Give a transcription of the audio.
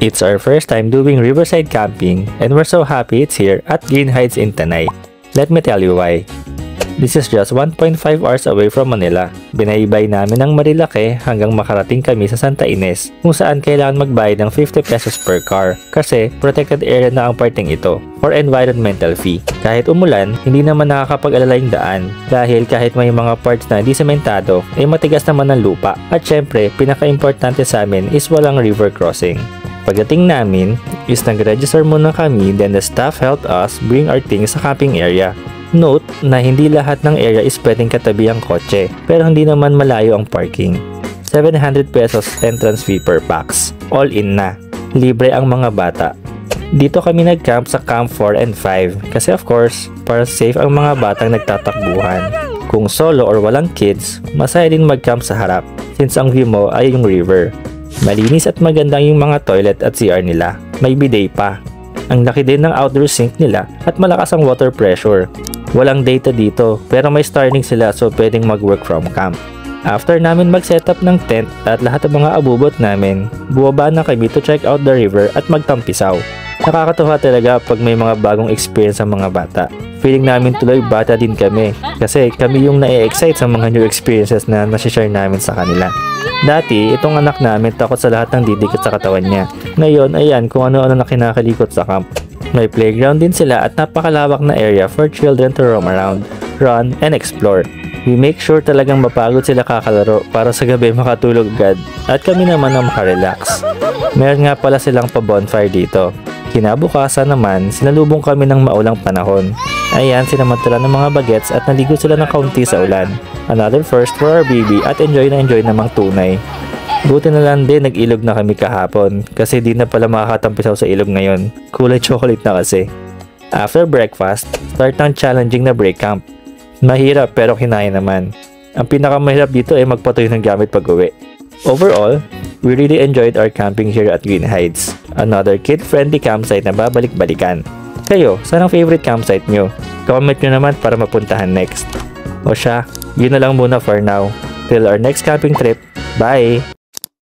It's our first time doing riverside camping and we're so happy it's here at Green Heights in Tanay. Let me tell you why. This is just 1.5 hours away from Manila. Binaybay namin ang Marilake hanggang makarating kami sa Santa Ines kung saan kailangan magbayad ng 50 pesos per car kasi protected area na ang parting ito for environmental fee. Kahit umulan, hindi naman nakakapag-alala yung daan dahil kahit may mga parts na di sementado ay matigas naman ang lupa at syempre pinaka-importante sa amin is walang river crossing. Pagdating namin is nag-register muna kami, then the staff helped us bring our things sa camping area. Note na hindi lahat ng area is pwedeng katabi ang kotse pero hindi naman malayo ang parking. 700 pesos entrance fee per pax. All in na. Libre ang mga bata. Dito kami nag-camp sa Camp 4 and 5 kasi of course para safe ang mga batang nagtatakbuhan. Kung solo or walang kids, masaya din mag-camp sa harap since ang view mo ay yung river. Malinis at magandang yung mga toilet at CR nila. May bidet pa. Ang laki din ng outdoor sink nila at malakas ang water pressure. Walang data dito pero may Starlink sila so pwedeng mag-work from camp. After namin mag-setup ng tent at lahat ng mga abubot namin, buwaba na kami to check out the river at magtampisaw. Nakakatuwa talaga pag may mga bagong experience ang mga bata. Feeling namin tuloy bata din kami kasi kami yung na-excite sa mga new experiences na nasi-share namin sa kanila. Dati, itong anak namin takot sa lahat ng didikit sa katawan niya. Ngayon, ayan kung ano-ano na kinakalikot sa camp. May playground din sila at napakalawak na area for children to roam around, run, and explore. We make sure talagang mapagod sila kakalaro para sa gabi makatulog agad at kami naman ang makarelax. Meron nga pala silang pa-bonfire dito. Kinabukasan naman, sinalubong kami ng maulang panahon. Ayan, sinamantala ng mga bagets at naligo sila ng kaunti sa ulan. Another first for our baby at enjoy namang tunay. Buti na lang din nag-ilog na kami kahapon kasi di na pala makakatampisaw sa ilog ngayon. Kulay chocolate na kasi. After breakfast, start ng challenging na break camp. Mahirap pero kinaya naman. Ang pinakamahirap dito ay magpatuloy ng gamit pag-uwi. Overall, we really enjoyed our camping here at Green Heights. Another kid-friendly campsite na babalik-balikan. Kayo, saan ang favorite campsite nyo? Comment nyo naman para mapuntahan next. O siya, yun na lang muna for now. Till our next camping trip, bye!